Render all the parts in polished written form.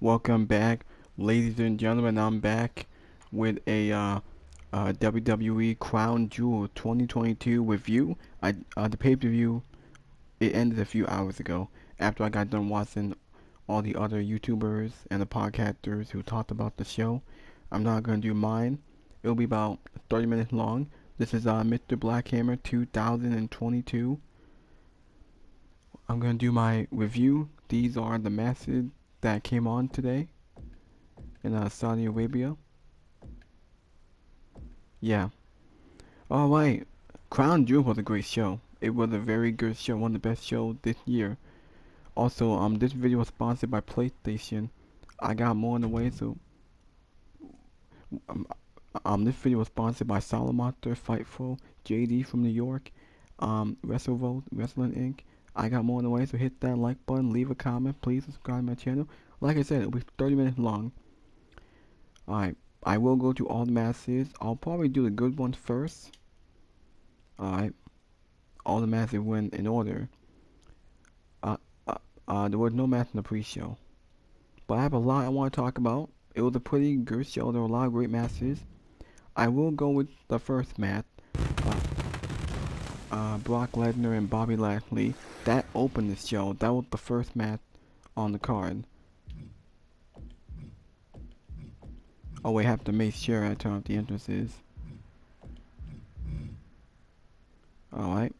Welcome back, ladies and gentlemen. I'm back with a WWE Crown Jewel 2022 review. The pay-per-view it ended a few hours ago after I got done watching all the other YouTubers and the podcasters who talked about the show. I'm not gonna do mine. It'll be about 30 minutes long. This is Mr. Blackhammer 2022. I'm gonna do my review. These are the matches that came on today in Saudi Arabia. Yeah. Alright. Crown Jewel was a great show. It was a very good show, one of the best shows this year. Also, this video was sponsored by PlayStation. I got more on the way, so um, this video was sponsored by Solomonster, Fightful, JD from New York, WrestleVolt, Wrestling Inc. I got more on the way, so hit that like button, leave a comment, please subscribe to my channel. Like I said, it'll be 30 minutes long. Alright, I will go to all the matches. I'll probably do the good ones first. Alright, all the matches went in order. There was no match in the pre-show. But I have a lot I want to talk about. It was a pretty good show. There were a lot of great matches. I will go with the first match. Brock Lesnar and Bobby Lashley. That opened the show. That was the first match on the card. Oh wait, I have to make sure I turn off the entrances. Alright.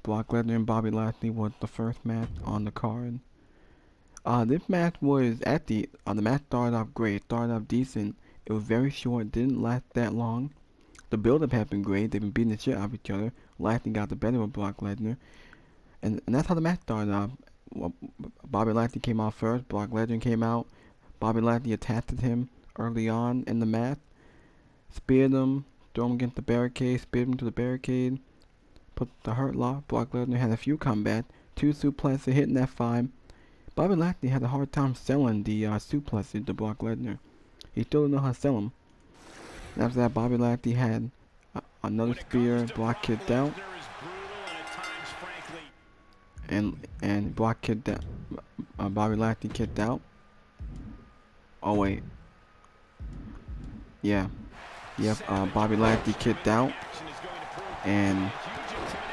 Brock Lesnar and Bobby Lashley was the first match on the card. This match was the match started off great, started off decent. It was very short, didn't last that long. The build-up had been great. They've been beating the shit out of each other. Lashley got the better of Brock Lesnar. And that's how the match started off. Well, Bobby Lashley came out first. Brock Lesnar came out. Bobby Lashley attacked him early on in the match. Speared him. Threw him against the barricade. Speared him to the barricade. Put the hurt lock. Brock Lesnar had a few combats. 2 suplexes hitting F5. Bobby Lashley had a hard time selling the suplexes to Brock Lesnar. He still didn't know how to sell them. And after that, Bobby Lashley had another spear. Brock kicked out. And Brock kicked out. Bobby Lashley kicked out. Oh wait. Yeah. Yep. Bobby Lashley kicked out. And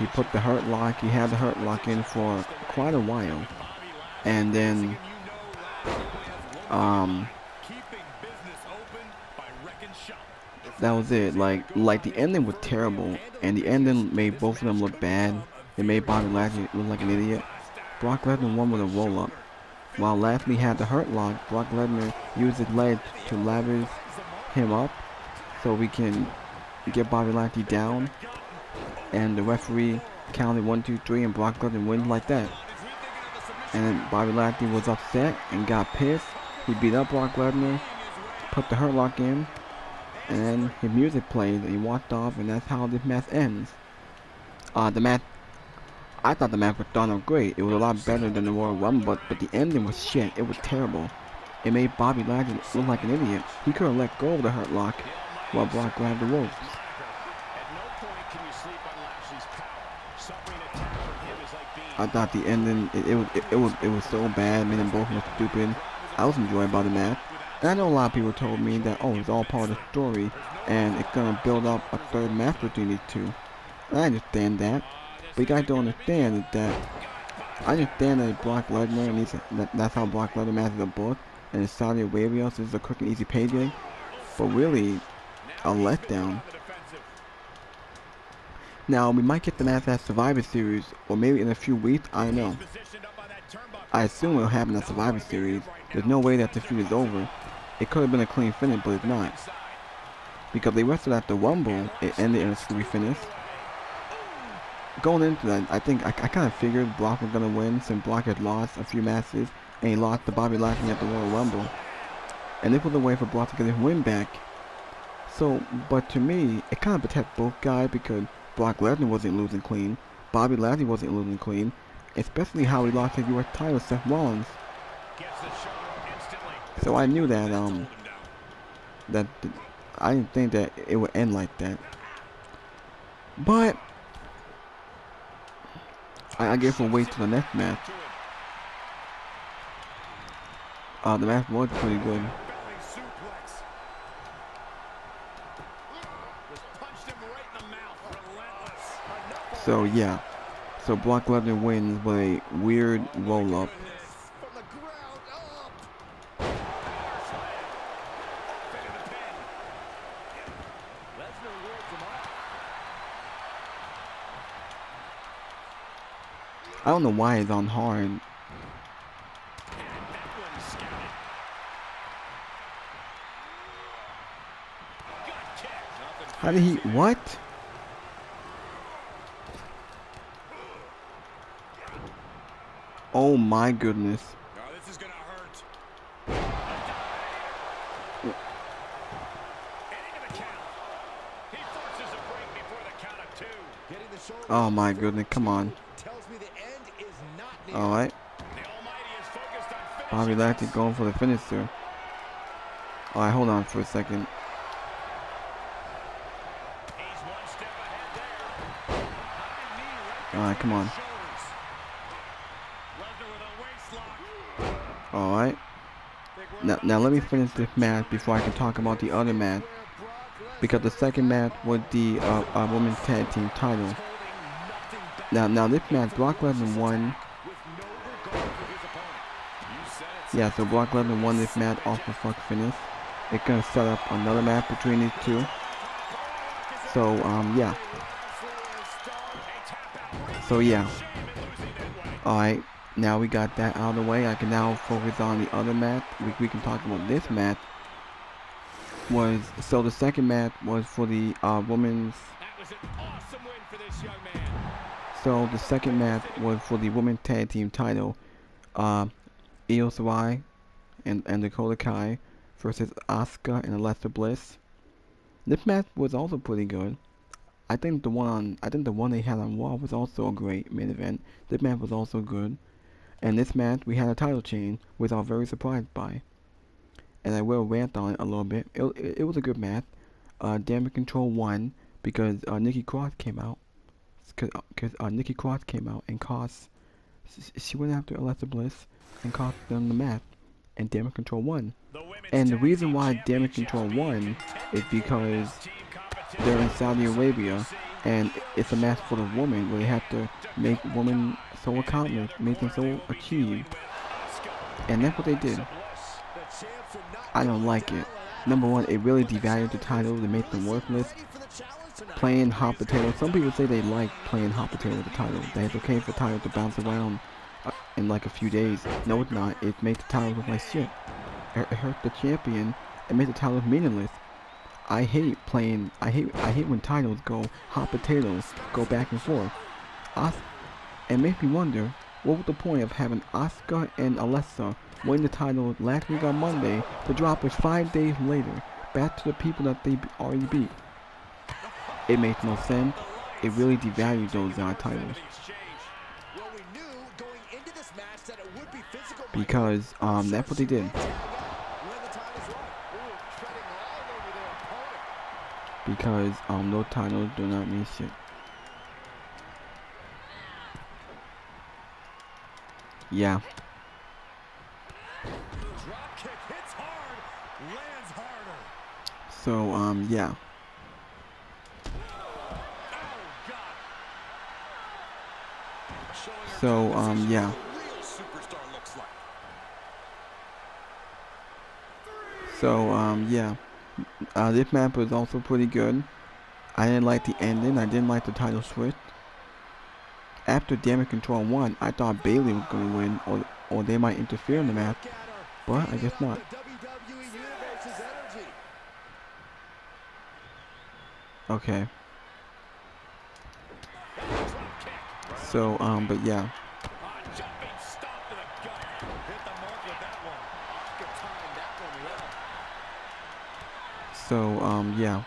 he put the hurt lock. He had the hurt lock in for quite a while. And then that was it. Like the ending was terrible, and the ending made both of them look bad. It made Bobby Lashley look like an idiot. Brock Lesnar won with a roll up. While Lashley had the hurt lock, Brock Lesnar used his leg to leverage him up so we can get Bobby Lashley down. And the referee counted 1, 2, 3, and Brock Lesnar wins like that. And then Bobby Lashley was upset and got pissed. He beat up Brock Lesnar, put the hurt lock in, and then his music played and he walked off, and that's how this match ends. I thought the match was done out great. It was a lot better than the Royal Rumble, but the ending was shit. It was terrible. It made Bobby Lashley look like an idiot. He could have let go of the hurt lock while Brock grabbed the ropes. I thought the ending it was so bad, made them both look stupid. I was enjoying about the match. And I know a lot of people told me that it's all part of the story and it's gonna build up a third match between these two. And I understand that. But you guys don't understand is that I understand that Brock Lesnar and that's how Brock Lesnar matches are booked, and it's Saudi Arabia, so it's a quick and easy payday. But really a letdown. Now, we might get the match at Survivor Series, or maybe in a few weeks, I don't know. I assume it'll happen at Survivor Series. There's no way that the feud is over. It could have been a clean finish, but it's not. Because they wrestled at the Rumble, it ended in a screwy finish. Going into that, I think I kind of figured Brock was going to win, since Brock had lost a few matches, and he lost to Bobby Lashley at the Royal Rumble. And this was a way for Brock to get his win back. So, but to me, it kind of protects both guys, because Brock Lesnar wasn't losing clean, Bobby Lashley wasn't losing clean, especially how he lost his US title to Seth Rollins. So I knew that I didn't think that it would end like that. But I guess we'll wait till the next match. The match was pretty good. So yeah, so Brock Lesnar wins with a weird roll-up. I don't know why it's on hard. How did he, what? Oh my goodness. This is gonna hurt. Oh my goodness, come on. Alright. Bobby Lashley going for the finisher. Alright, hold on for a second. Alright, come on. Alright. Now let me finish this match before I can talk about the other match. Because the second match was the women's tag team title. Now this match, Brock Lesnar won. Yeah, so Brock Lesnar won this match off the fuck finish. It's gonna set up another match between these two. So yeah. So yeah. Alright, now we got that out of the way. I can now focus on the other match. We can talk about this match. So the second match was for the women's. That was an awesome win for this young man. So the second match was for the women's tag team title. Io Shirai and Dakota Kai versus Asuka and Alexa Bliss. This match was also pretty good. I think the one they had on Raw was also a great main event. This match was also good. And this match we had a title change, which I was very surprised by. And I will rant on it a little bit. It was a good match. Damage Control won because Nikki Cross came out. Because Nikki Cross came out and cost. She went after Alexa Bliss and cost them the match. And Damage Control won. And the reason why Damage Control won is because they're in Saudi Arabia and it's a match for the woman where they have to make women so accomplished, make them so achieved. And that's what they did. I don't like it. Number one, it really devalued the title to make them worthless. Playing hot potato. Some people say they like playing hot potato with the title. That it's okay for the title to bounce around in like a few days. No, it's not. It makes the title look like shit. It hurts the champion and makes the title meaningless. I hate when titles go hot potatoes, go back and forth. And make me wonder, what was the point of having Asuka and Alexa win the title last week on Monday to drop it 5 days later back to the people that they already beat? It makes no sense. It really devalued those titles. Because that's what they did. Because those titles do not mean shit. Yeah. So yeah. So yeah. So yeah. This map was also pretty good. I didn't like the ending. I didn't like the title switch. After Damage Control won, I thought Bayley was going to win, or they might interfere in the match, but I guess not. Okay. So but yeah. So yeah.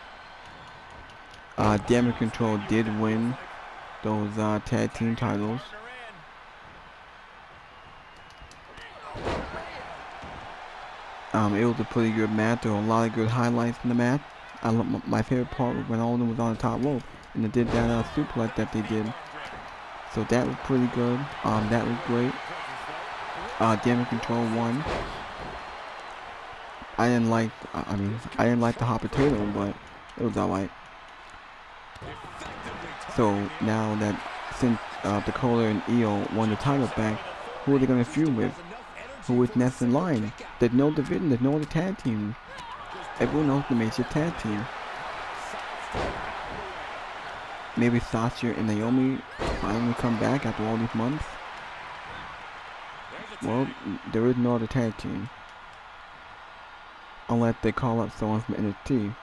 Damage Control did win those tag team titles. It was a pretty good match. There were a lot of good highlights in the match. My favorite part was when all of them was on the top rope and they did that suplex that they did. So that was pretty good. That was great. Damage Control won. I didn't like. I mean, I didn't like the hot potato, but it was alright. So now that since Dakota and Io won the title back, who are they gonna feud with? Who is next in line? There's no division. There's no other tag team. Everyone knows the major tag team. Maybe Sasha and Naomi finally come back after all these months. Well, there is no other tag team. Unless they call up someone from NXT.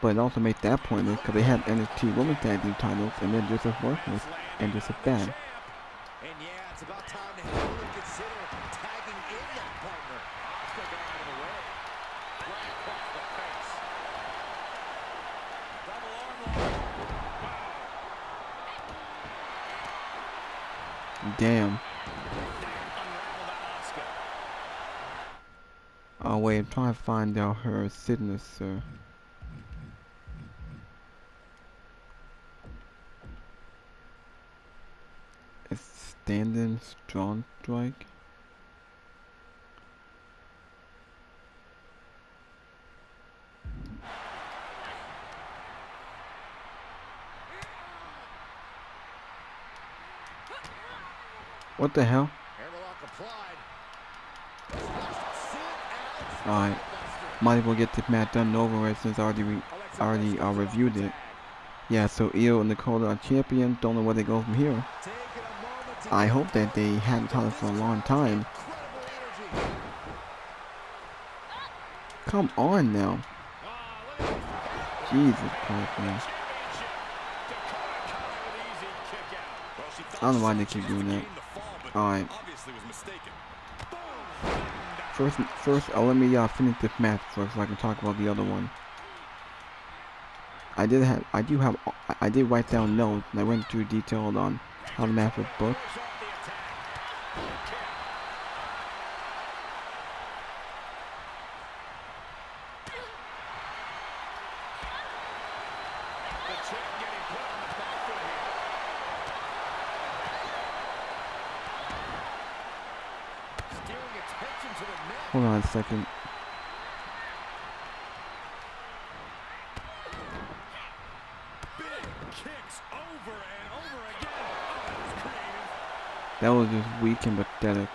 But it also makes that pointless because they have NXT Women's Tag Team titles and they're just as worthless and just as bad. And yeah, it's about time to have to consider tagging in that partner. Asuka got out of the way. Right across the face. Double arm lock. Damn. Oh wait, I'm trying to find out her signature. It's standing strong strike. What the hell? Alright, might as well get this match done and over with since I already reviewed it. Yeah, so Io and Dakota are champions. Don't know where they go from here. I hope that they had the title for a long time. Come on now. Jesus Christ, man. I don't know why they keep doing that. Alright. First, let me finish this match first so I can talk about the other one. I did write down notes and I went through detailed on how the match was booked. Hold on a second. That was just weak and pathetic.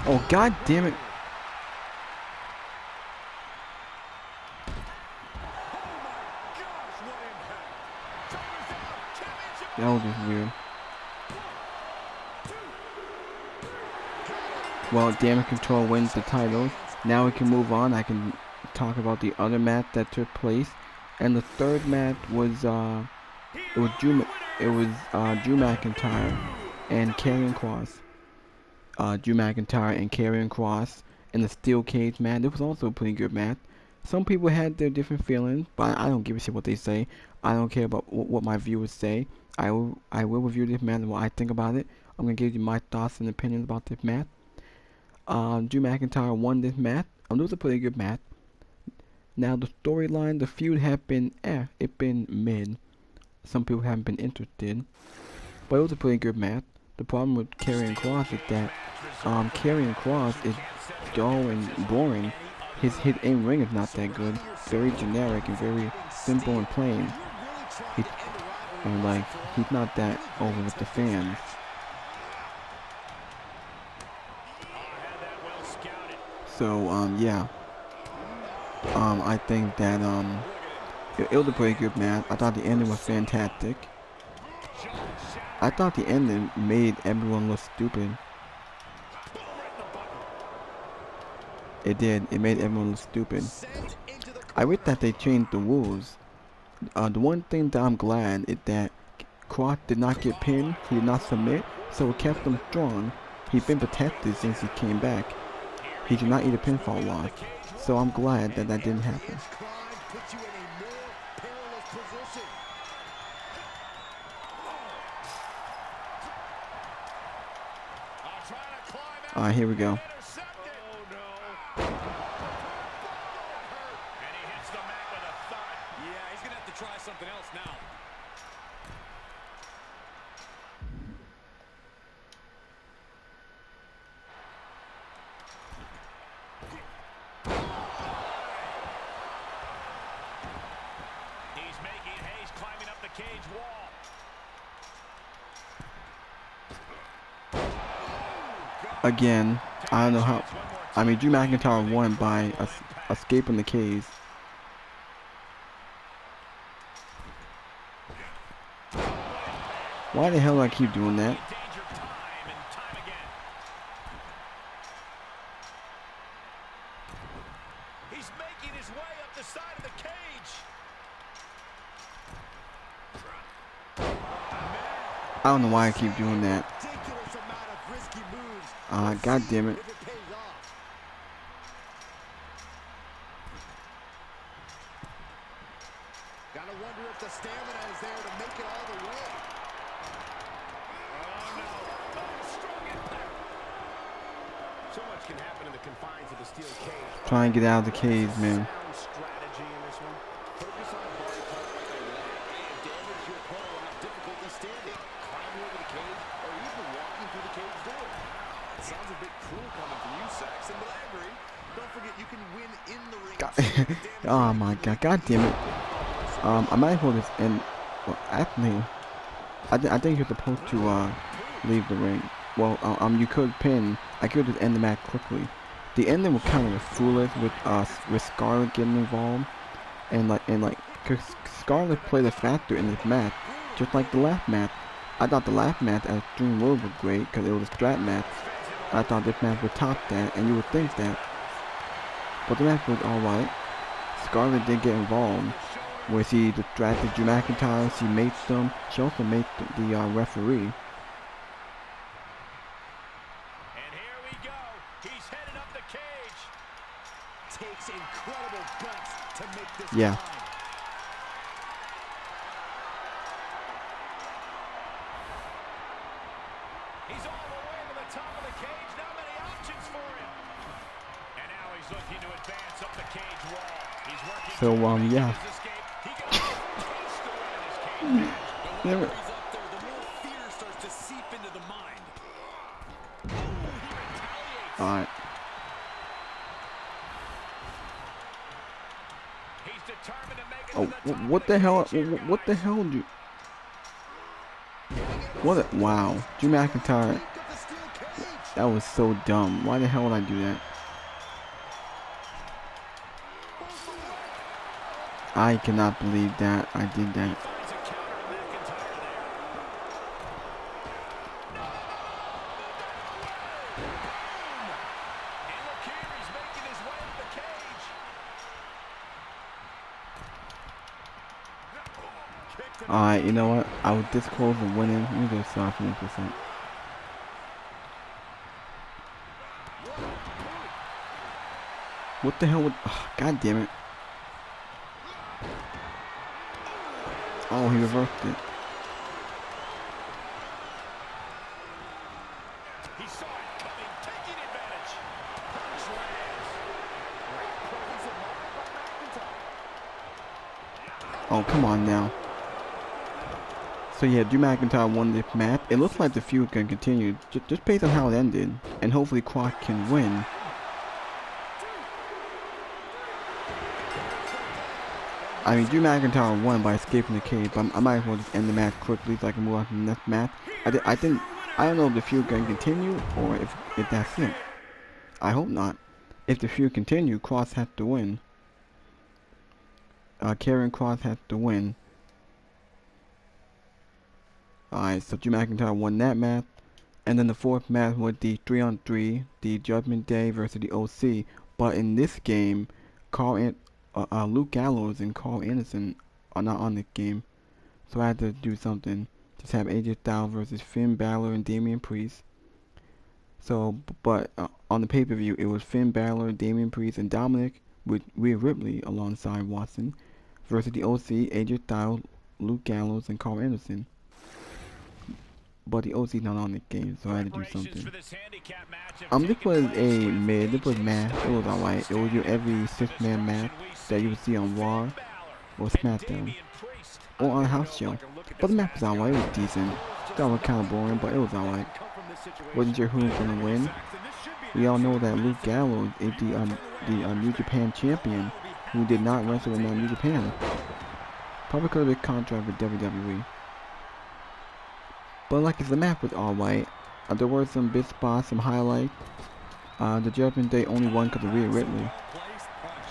Oh, god damn it. That was just weird. Well, Damage Control wins the title. Now we can move on. I can talk about the other match that took place. And the third match was Drew McIntyre and Karrion Kross. Drew McIntyre and Karrion Kross in the steel cage match. It was also a pretty good match. Some people had their different feelings, but I don't give a shit what they say. I don't care about what my viewers say. I will review this match and what I think about it. I'm gonna give you my thoughts and opinions about this match. Drew McIntyre won this match. It was a pretty good match. Now the storyline, the feud have been it's been mid. Some people haven't been interested, but it was a pretty good match. The problem with Karrion Kross is that Karrion Kross is dull and boring. His in ring is not that good. Very generic and very simple and plain. He's not that over with the fans. So yeah. I think that it was a pretty good match. I thought the ending was fantastic. I thought the ending made everyone look stupid. It did. It made everyone look stupid. I wish that they changed the rules. The one thing that I'm glad is that Kross did not get pinned. He did not submit, so it kept him strong. He's been protected since he came back. He did not eat a pinfall loss. So I'm glad that that didn't happen. Alright, here we go. to try something else now. He's making haste, climbing up the cage wall. Again, I don't know how. I mean, Drew McIntyre won by escaping the cage. Why the hell do I keep doing that? He's making his way up the side of the cage. I don't know why I keep doing that. God damn it. Gotta wonder if the stamina is there to make it all the way. Oh no. Oh, strong impact. So much can happen in the confines of the steel cage. Try and get out of the cage, man. Strategy in this one. Focus on a body part like a leg and damage your opponent while not difficultly standing. Climbing over the cage or even walking through the cage door. It sounds a bit cruel coming from you, Saxon, but I agree. Don't forget you can win in the ring. Oh my god, god damn it. I might as well just end. Well, actually, I think you're supposed to leave the ring. Well, you could pin. I could just end the match quickly. The ending was kind of foolish with Scarlett getting involved, and cause Scarlett played a factor in this match, just like the last match. I thought the last match at Extreme Rules was great because it was a strap match. I thought this match would top that, and you would think that. But the match was alright. Scarlett did get involved, where she distracted Drew McIntyre, she made them, she also made the referee. And here we go. He's headed up the cage. Takes incredible guts to make this Yeah. climb. He's all the way to the top of the cage. Not many options for him. And now he's looking to advance up the cage wall. He's working So yeah. his escape. He got a taste to win in this cage match. The longer he's up there, the more fear starts to seep into the mind. Oh, he retaliates. Alright. He's determined to make it Oh, to the top what of the hell? cage here, What the guys. hell do? What? Wow, Drew McIntyre. That was so dumb. Why the hell would I do that? I cannot believe that I did that. Finds a counter to McIntyre there. And look here, he's making his way up the cage. Kick to the Alright, you know what? I was this close to winning. Let me just start finish this up. What the hell would? Oh, God damn it! Oh, he reversed it. He saw it coming, taking advantage. Punch lands. Great presence of mind by McIntyre. Oh, come on now. So yeah, Drew McIntyre won this match. It looks like the feud can continue, just based on how it ended, and hopefully Croc can win. I mean, Drew McIntyre won by escaping the cage, but I might as well just end the match quickly so I can move on to the next match. I don't know if the feud can continue or if that's it. I hope not. If the feud continue, Cross has to win. Karrion Kross has to win. Alright, so Drew McIntyre won that match. And then the fourth match was the 3-on-3, the Judgment Day versus the OC. But in this game, Luke Gallows and Carl Anderson are not on the game. So I had to do something. Just have AJ Styles versus Finn Balor and Damian Priest. So, but on the pay-per-view, it was Finn Balor, Damian Priest, and Dominic with Rhea Ripley alongside Watson versus the OC, AJ Styles, Luke Gallows, and Carl Anderson. But the OC's not on the game, so I had to do something. This was a mid, this was match, it was alright. It was your every 6-man match that you would see on Raw. or SmackDown or on a house show. But the match was alright. It was decent. That was kind of boring, but it was alright. Wasn't sure who was gonna win. We all know that Luke Gallows is the New Japan champion who did not wrestle in New Japan. Probably could have been contract with WWE. But like the match was alright. There were some big spots, some highlights. The Judgment Day only won because of Rhea Ripley.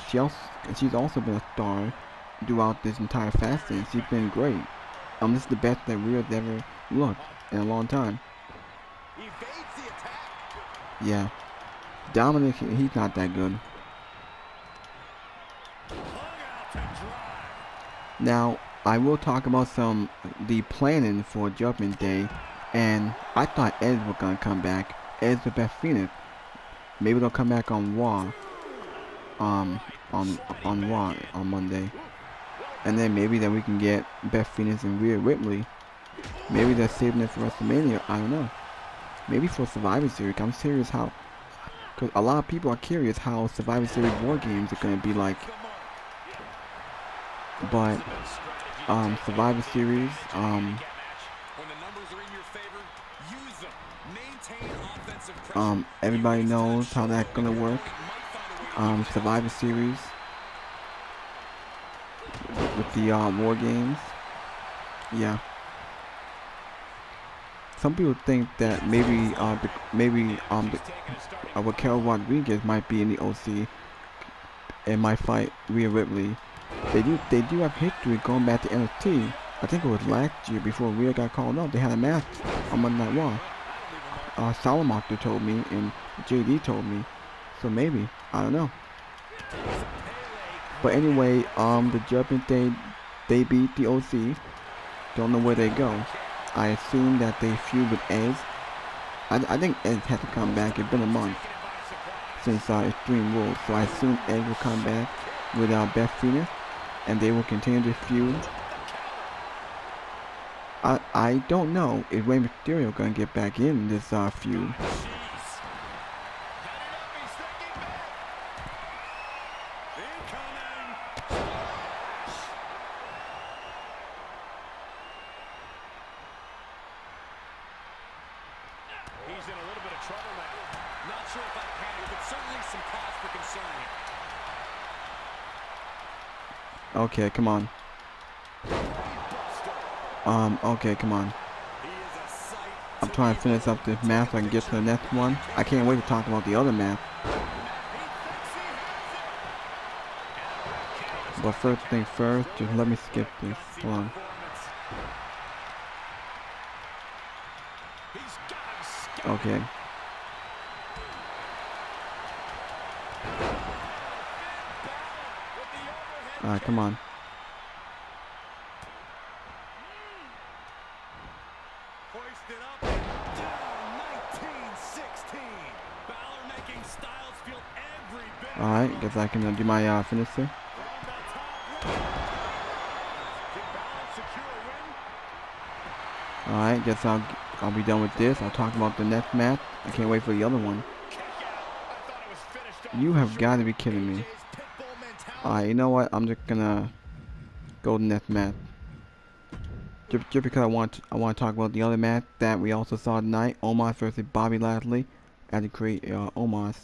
She's also been a star throughout this entire fasting. She's been great. This is the best that Rhea's ever looked in a long time. Yeah. Dominic, he's not that good. Now, I will talk about the planning for Judgment Day, and I thought Edge was gonna come back. Edge the best Phoenix. Maybe they'll come back on Raw. On Raw on Monday, and then maybe that we can get Beth Phoenix and Rhea Ripley. Maybe they're saving it for WrestleMania. I don't know. Maybe for Survivor Series. I'm serious how, because a lot of people are curious how Survivor Series War Games are gonna be like. But Survivor Series everybody knows how that's gonna work. Survivor Series with the War Games. Yeah. Some people think that maybe Raquel Rodriguez might be in the OC and might fight Rhea Ripley. They do have history going back to NXT. I think it was last year before Rhea got called up. They had a match on Monday Night Raw. Salamander told me and JD told me. So maybe, I don't know. But anyway, the Judgment Day, they beat the OC. Don't know where they go. I assume that they feud with Edge. I think Edge has to come back. It's been a month since Extreme Rules, so I assume Edge will come back with Beth Phoenix, and they will continue to feud. I don't know if Rey Mysterio gonna get back in this feud. He's in a little bit of trouble now. Not sure if I panic, but certainly some cause for concern here. Okay, come on. Okay, come on. I'm trying to finish up this match so I can get to the next one. I can't wait to talk about the other match. But first thing first, just let me skip this. Hold on. Okay. Alright, come on. Alright, guess I can do my finisher. Alright, guess I'll be done with this. I'll talk about the next match. I can't wait for the other one. You have got to be kidding me. Alright, you know what? I'm just gonna go to the next match. Just because I want to talk about the other match that we also saw tonight. Omos versus Bobby Lashley. I had to create Omos.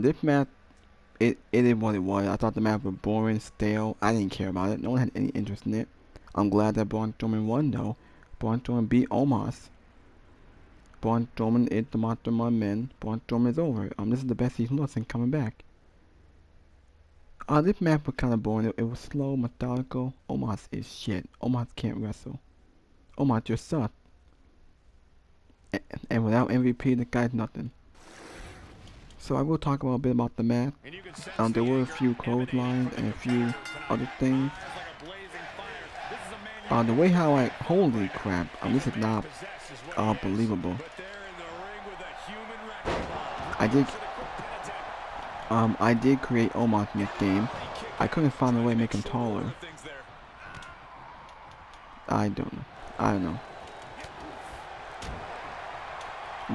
This match, it is what it was. I thought the match was boring, stale. I didn't care about it. No one had any interest in it. I'm glad that Braun Strowman won though. Braun Strowman beat Omos. Braun Strowman is the Monster Among Men. Braun Strowman is over. This is the best he's looked since coming back. This match was kind of boring. It was slow, methodical. Omos is shit. Omos can't wrestle. Omos just sucks. And without MVP, the guy's nothing. So I will talk a bit about the match. There were a few clotheslines and a few other things. The way how holy crap, this is not believable. I did create Omos in this game. I couldn't find a way to make him taller. I don't know.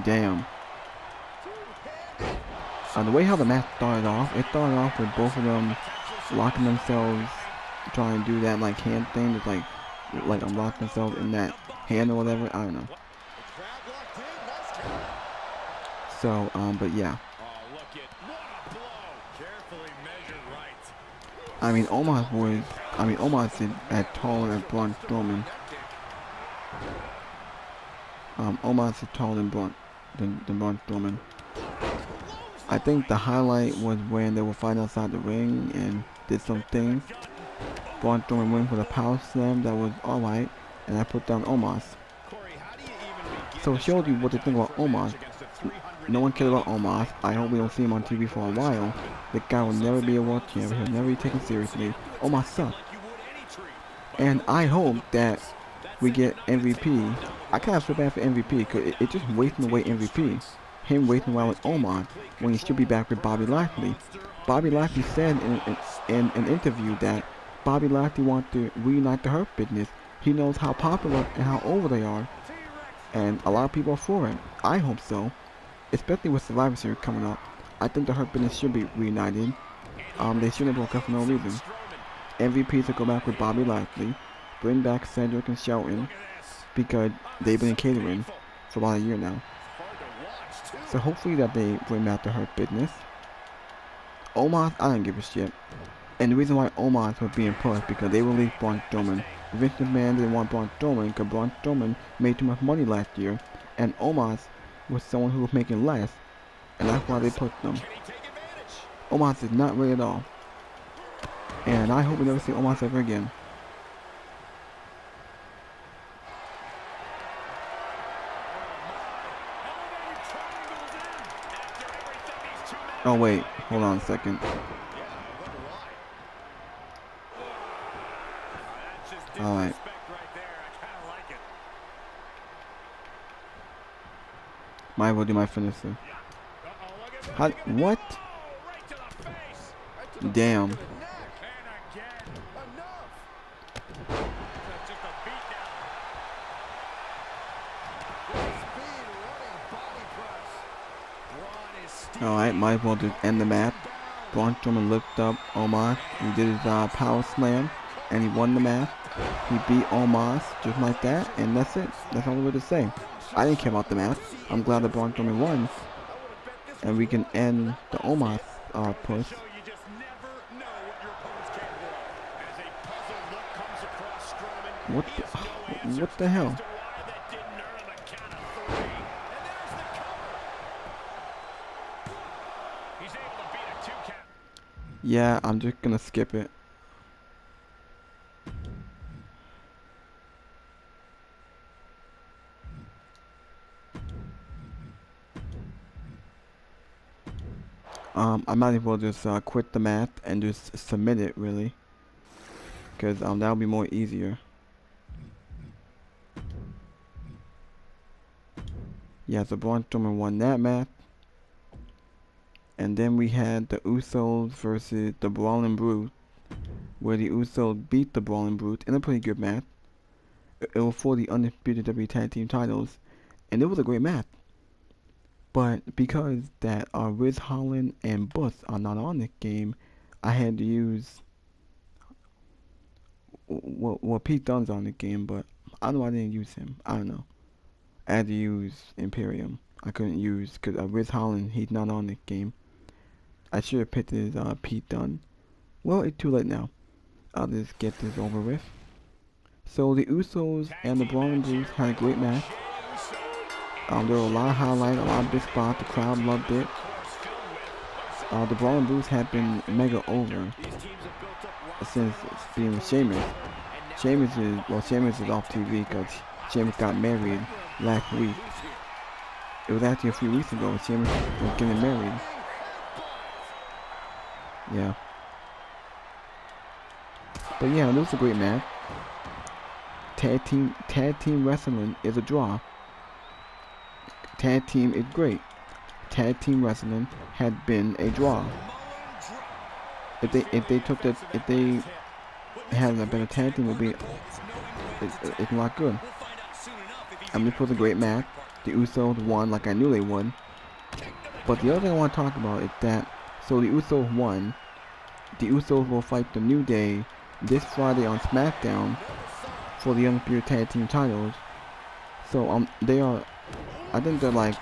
Damn. The way how the match started off, it started off with both of them locking themselves try and do that like hand thing, just like unlock themselves in that hand or whatever. I don't know. So but yeah. I mean, Omos is as tall as Braun Strowman. Omos is taller than Braun Strowman. I think the highlight was when they were fighting outside the ring and did some things. Braun Strowman went for the power slam, that was alright, and I put down Omos. So it showed you what to think about Omos. No one cared about Omos. I hope we don't see him on TV for a while. The guy will never be a world champion. He'll never be taken seriously. Omos sucks. And I hope that we get MVP. I kind of feel bad for MVP because it's just wasting away MVP. Him waiting around with Omos when he should be back with Bobby Lashley. Bobby Lashley said in an interview that Bobby Lashley wants to reunite the Hurt Business. He knows how popular and how over they are, and a lot of people are for it. I hope so, especially with Survivor Series coming up. I think the Hurt Business should be reunited. They shouldn't have broke up for no reason. MVP to go back with Bobby Lashley, bring back Cedric and Shelton, because they've been in catering for about a year now. So hopefully that they bring back the Hurt Business. Omos, I don't give a shit. And the reason why Omos was being pushed because they released Braun Strowman. Vince McMahon didn't want Braun Strowman because Braun Strowman made too much money last year, and Omos was someone who was making less, and that's why they pushed them. Omos is not ready at all, and I hope we never see Omos ever again. Oh wait, hold on a second. Alright. Might as well do my finisher. How, what? Damn. Alright, might as well just end the match. Braun Strowman looked up Omos. He did his power slam, and he won the match. He beat Omos just like that, and that's it. That's all there was to say. I didn't care about the match. I'm glad that Braun Strowman won, and we can end the Omos push. What the hell? Yeah, I'm just gonna skip it. I might as well just quit the match and just submit it, really, because that'll be more easier. Yeah, so Braun Strowman won that match. And then we had the Usos versus the Brawling Brute, where the Usos beat the Brawling Brute in a pretty good match. It was for the undisputed WWE Tag Team titles, and it was a great match. But because that Riz Holland and Buss are not on this game, I had to use well Pete Dunne's on the game, but I don't know why I didn't use him. I don't know. I had to use Imperium. I couldn't use because Riz Holland, he's not on the game. I should have picked his Pete Dunne. Well, it's too late now. I'll just get this over with. So the Usos and the Brawling Brutes had a great match. There were a lot of highlights, a lot of big spots. The crowd loved it. The Brawling Brutes have been mega over since being with Sheamus. Sheamus is off TV because Sheamus got married last week. It was actually a few weeks ago. Sheamus was getting married. Yeah. But yeah, it was a great match. Tag team wrestling is a draw. Tag team is great. Tag team wrestling had been a draw. If they had a better tag team, it's a lot good. I mean, it was a great match. The Usos won like I knew they would. But the other thing I want to talk about is that, so the Usos won. The Usos will fight the New Day this Friday on SmackDown for the Undisputed Tag Team titles. So they are, I think they're like,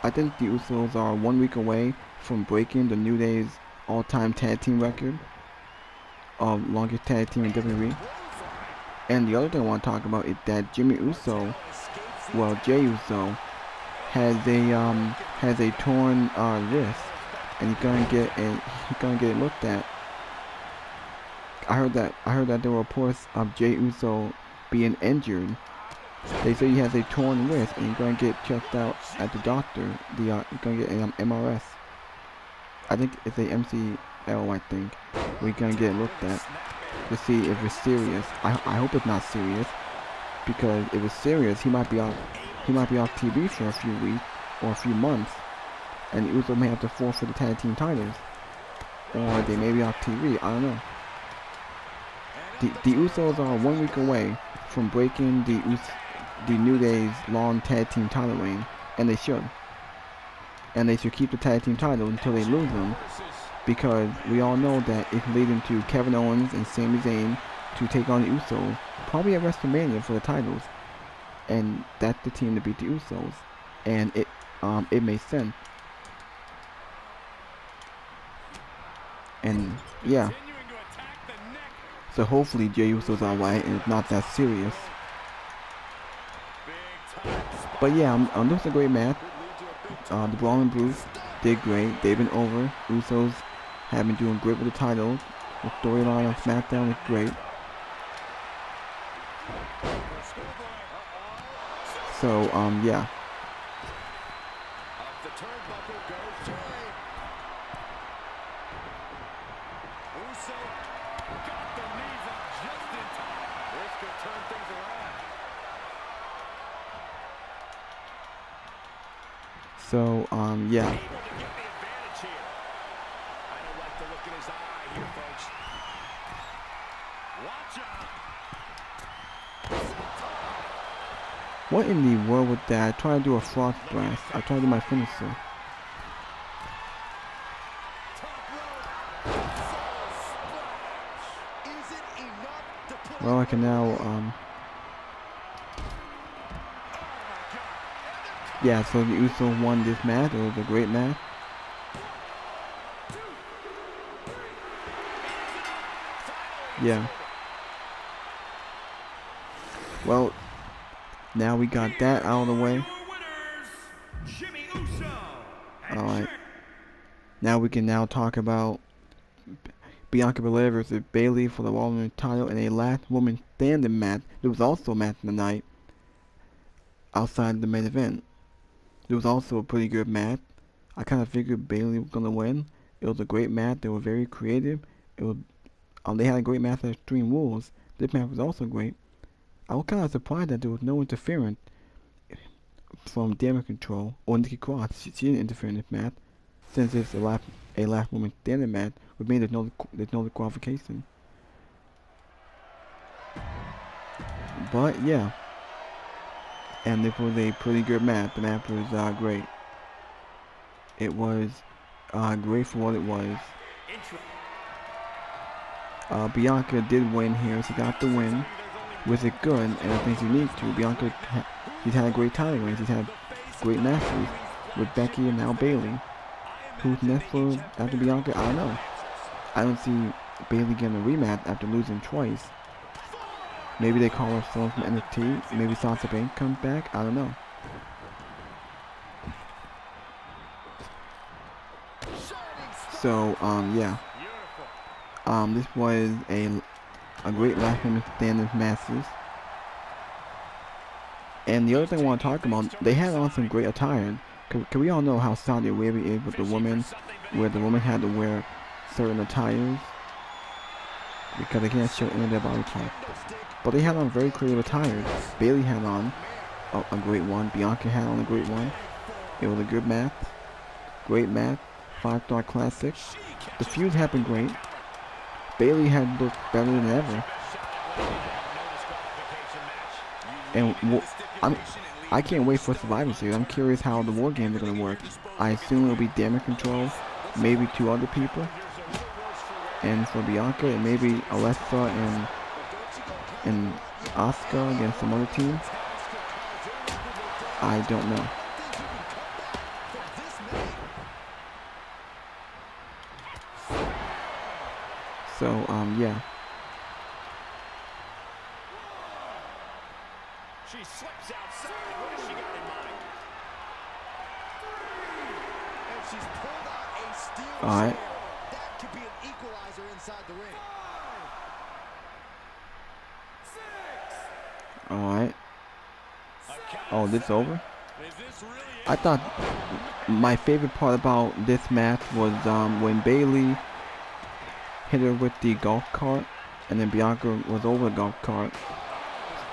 I think the Usos are 1 week away from breaking the New Day's all-time tag team record of longest tag team in WWE. And the other thing I want to talk about is that Jimmy Uso, well, Jey Uso, has a torn wrist, and he's gonna get it looked at. I heard that there were reports of Jey Uso being injured. They say he has a torn wrist, and he's gonna get checked out at the doctor. He's gonna get an MRS. I think it's a MCL. I think we're gonna get it looked at to see if it's serious. I hope it's not serious, because if it's serious, he might be off TV for a few weeks or a few months, and the Uso may have to forfeit the tag team titles, or they may be off TV. I don't know. The Usos are 1 week away from breaking the New Day's long tag team title reign, and they should. And they should keep the tag team title until they lose them, because we all know that it's leading to Kevin Owens and Sami Zayn to take on the Usos, probably at WrestleMania for the titles, and that's the team to beat the Usos, and it makes sense. And yeah, so hopefully Jey Uso's alright and it's not that serious. But yeah, this was a great match. The Brawl and Bruce did great. They've been over. Usos have been doing great with the titles. The storyline on SmackDown is great. So yeah. So yeah. What in the world with that? I tried to do a frog splash. I tried to do my finisher. Well, I can now yeah, so the Usos won this match. It was a great match. Yeah. Well, now we got that out of the way. Alright. Now we can now talk about Bianca Belair versus Bayley for the Raw Women's title in a last woman standing match. There was also a match in the night outside the main event. It was also a pretty good match. I kind of figured Bayley was gonna win. It was a great match. They were very creative. It was they had a great match at Extreme Rules. This match was also great. I was kind of surprised that there was no interference from Damage Control or Nikki Cross. She didn't interfere in this match, since it's a last woman standing match, which means there's no disqualification. But yeah. And it was a pretty good match. The match was great. It was great for what it was. Bianca did win here. She got the win. Was it good? And I think she needs to. Bianca, she's had a great title reign. She's had great matches with Becky and now Bayley. Who's next for after Bianca? I don't know. I don't see Bayley getting a rematch after losing twice. Maybe they call her someone from NXT. Maybe Sasha Banks comes back. I don't know. So yeah. This was a great last woman standing matches. And the other thing I want to talk about, they had on some great attire. Cause we all know how Saudi Arabia is with the women, where the women had to wear certain attires because they can't show any of their body parts. But they had on very creative attires. Bayley had on a great one. Bianca had on a great one. It was a good match. Great match. 5-star classic. The feud had been great. Bayley had looked better than ever. And I can't wait for Survivor Series. I'm curious how the War Games are going to work. I assume it'll be Damage Control, maybe 2 other people. and for Bianca, it may be Alexa and Asuka against some other team. I don't know. So, yeah. She slips outside. What has she got in mind? And she's pulled out a steel Alright. chair. That could be an equalizer inside the ring. Alright. Oh, this over? I thought my favorite part about this match was when Bayley hit her with the golf cart, and then Bianca was over the golf cart.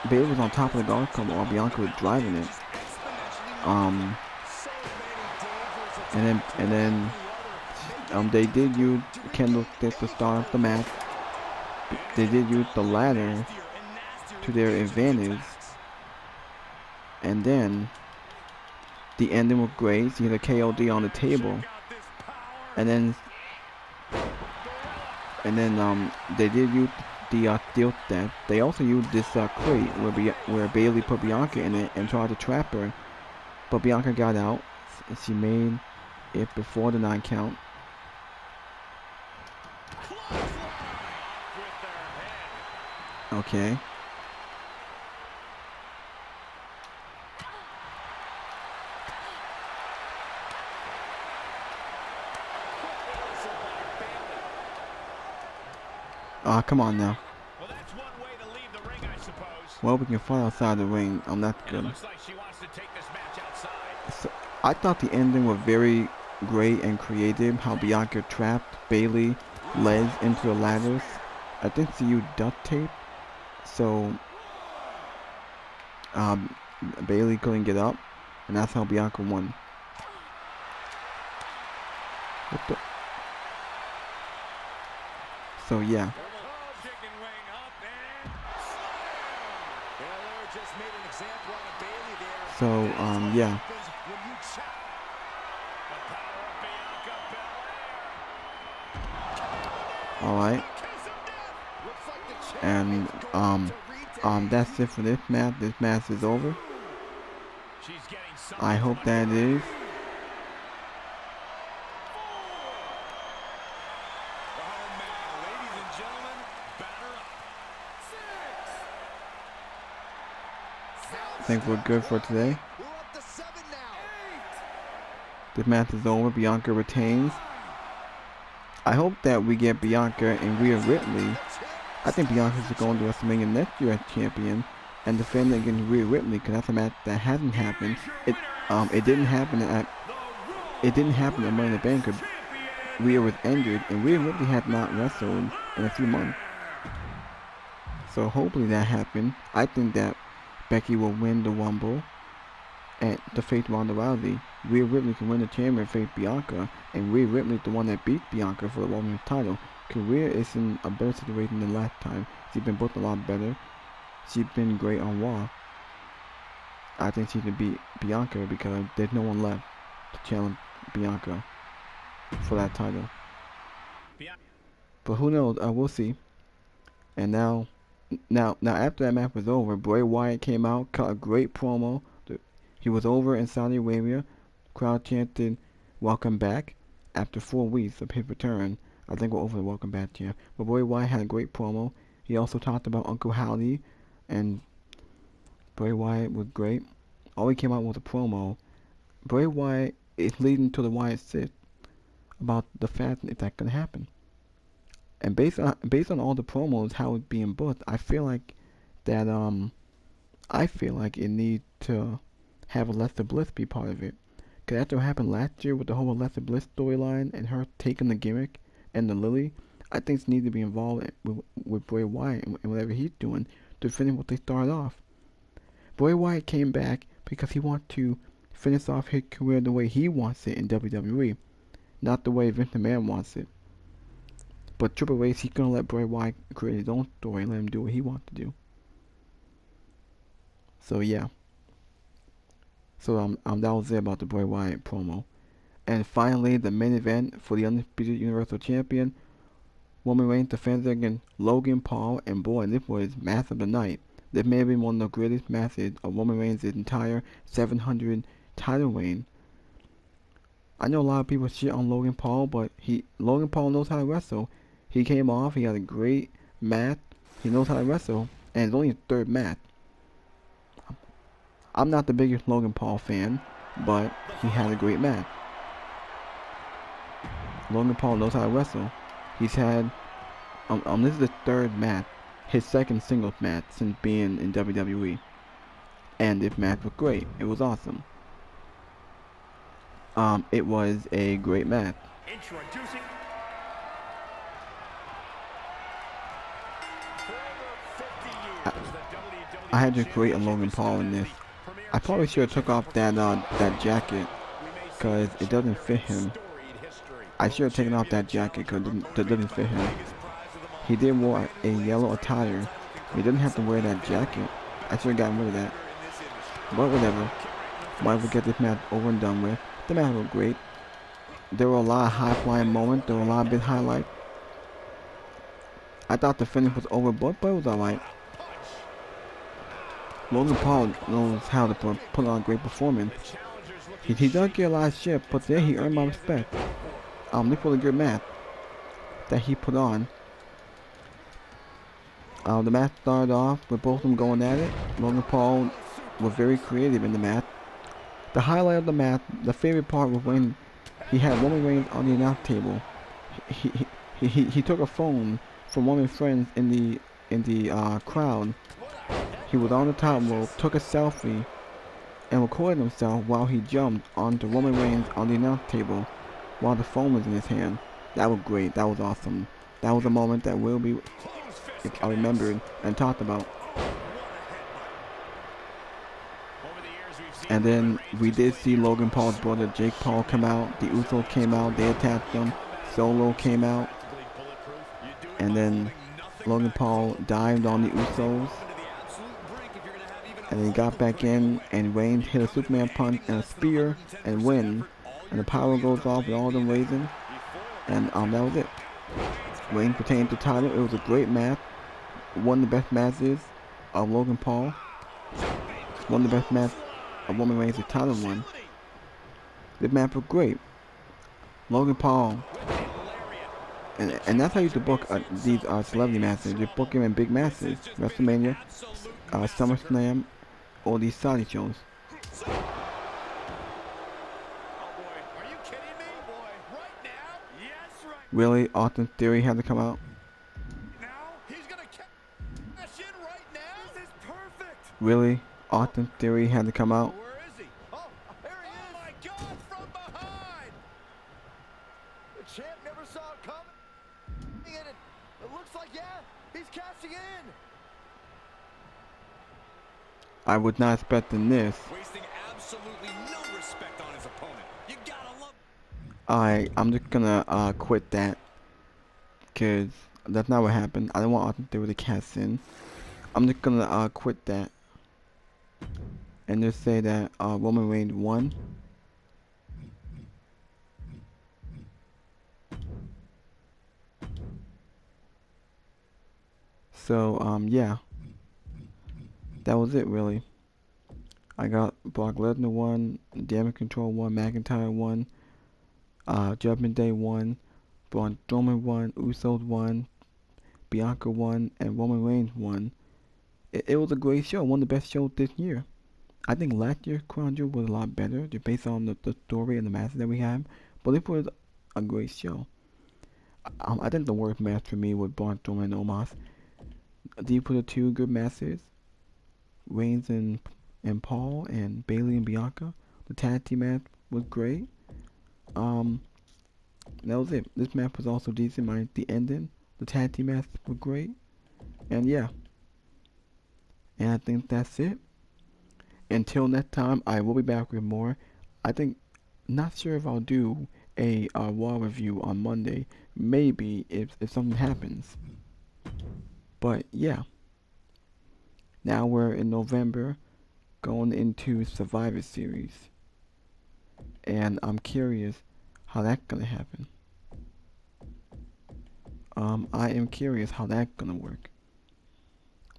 Bayley was on top of the golf cart while Bianca was driving it. And then they did use candlestick to start off the match. They did use the ladder to their advantage. And then the ending was great. She hit a KOD on the table. And then they did use the steel step. They also used this crate where Bayley put Bianca in it and tried to trap her. But Bianca got out. And she made it before the 9 count. Okay. Come on now. Well, that's one way to leave the ring, I suppose. Well, we can fight outside the ring. That's good. It looks like she wants to take this match outside. So, I thought the ending was very great and creative. How Bianca trapped Bayley legs into the ladders. I think she used duct tape, so Bayley couldn't get up, and that's how Bianca won. What the? So yeah. So yeah. All right. And that's it for this match. This match is over. I hope that it is. I think we're good for today. This match is over. Bianca retains. I hope that we get Bianca and Rhea Ripley. I think Bianca should go into WrestleMania next year as champion and defend against Rhea Ripley, because that's a match that hasn't happened. It didn't happen at Money in the Bank because Rhea was injured, and Rhea Ripley had not wrestled in a few months. So hopefully that happened. I think that Becky will win the Rumble and to face Ronda Rousey. Rhea Ripley can win the champion and face Bianca, and Rhea Ripley is the one that beat Bianca for the women's title. Rhea is in a better situation than last time. She's been booked a lot better. She's been great on Raw. I think she can beat Bianca because there's no one left to challenge Bianca for that title. But who knows? We'll see. And now after that match was over, Bray Wyatt came out, cut a great promo. He was over in Saudi Arabia. Crowd chanted, "Welcome back." After 4 weeks of his return, I think we're over the welcome back chant. But Bray Wyatt had a great promo. He also talked about Uncle Howdy, and Bray Wyatt was great. All he came out with a promo. Bray Wyatt is leading to the Wyatt Six about the fact if that can happen. And based on all the promos, how it's being booked, I feel like that it needs to have Alexa Bliss be part of it. Because after what happened last year with the whole Alexa Bliss storyline and her taking the gimmick and the Lily, I think she needs to be involved with Bray Wyatt and whatever he's doing to finish what they started off. Bray Wyatt came back because he wants to finish off his career the way he wants it in WWE, not the way Vince McMahon wants it. But Triple H, he's gonna let Bray Wyatt create his own story and let him do what he wants to do. So yeah. So that was it about the Bray Wyatt promo. And finally, the main event for the Undisputed Universal Champion. Roman Reigns defended against Logan Paul, and boy, this was match of the night. This may have been one of the greatest matches of Roman Reigns' entire 700 title reign. I know a lot of people shit on Logan Paul, but Logan Paul knows how to wrestle. He came off, he had a great match, he knows how to wrestle, and it's only his third match. I'm not the biggest Logan Paul fan, but he had a great match. Logan Paul knows how to wrestle. He's had, this is the third match, his second singles match since being in WWE. And this match was great. It was awesome. It was a great match. Introducing I had to create a Logan Paul in this. I probably should have took off that jacket, because it doesn't fit him. I should have taken off that jacket because it doesn't fit him. He did wear a yellow attire. He didn't have to wear that jacket. I should have gotten rid of that. But whatever. Might as well get this match over and done with. The match was great. There were a lot of high-flying moments. There were a lot of big highlights. I thought the finish was overbooked, but it was alright. Logan Paul knows how to put on a great performance. He does get a lot of shit, but there he earned my respect. This was a good match that he put on. The match started off with both of them going at it. Logan Paul was very creative in the match. The highlight of the match, the favorite part, was when he had Roman Reigns on the announce table. He took a phone from one of his friends in the crowd. He was on the top rope, took a selfie, and recorded himself while he jumped onto Roman Reigns on the announce table while the phone was in his hand. That was great. That was awesome. That was a moment that will be remembered and talked about. And then we did see Logan Paul's brother Jake Paul come out. The Usos came out. They attacked him. Solo came out. And then Logan Paul dived on the Usos. And then he got back in, and Reigns hit a Superman punch and a spear and win. And the power goes off with all them raising. And that was it. Reigns retained the title. It was a great match. One of the best matches of Logan Paul. One of the best matches of Roman Reigns' title one. The match was great. Logan Paul. And that's how you book these celebrity matches. You book them in big matches. WrestleMania, SummerSlam, or these Saudi shows. Really, Austin Theory had to come out. Really, Austin Theory had to come out. Where is he? Oh, there he is. Oh my God, from behind. The champ never saw it coming. It looks like, yeah, he's cashing in. I was not expecting this. Wasting absolutely no respect on his opponent. You gotta love. I'm just gonna quit that, cause that's not what happened. I don't want Austin Theory to cash in. I'm just gonna quit that and just say that Roman Reigns won. So yeah, that was it really. I got Brock Lesnar won, Damage Control won, McIntyre won, Judgment Day won, Braun Strowman won, Usos won, Bianca won, and Roman Reigns won. It was a great show, one of the best shows this year. I think last year's Crown Jewel was a lot better, just based on the story and the matches that we had, but it was a great show. I think the worst match for me was Braun Strowman and Omos. These were the two good matches. Reigns and Paul, and Bayley and Bianca. The tag team match was great. That was it. This match was also decent. The ending, the tag team match was great. And yeah. And I think that's it. Until next time, I will be back with more. I think, not sure if I'll do a Raw review on Monday. Maybe if something happens. But yeah. Now we're in November, going into Survivor Series. And I'm curious how that's gonna happen. I am curious how that's gonna work.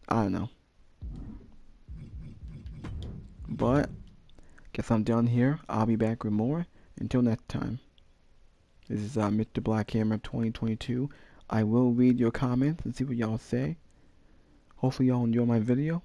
I don't know. But guess I'm done here. I'll be back with more. Until next time. This is Mr. Blackhammer 2022. I will read your comments and see what y'all say. Hopefully y'all enjoy my video.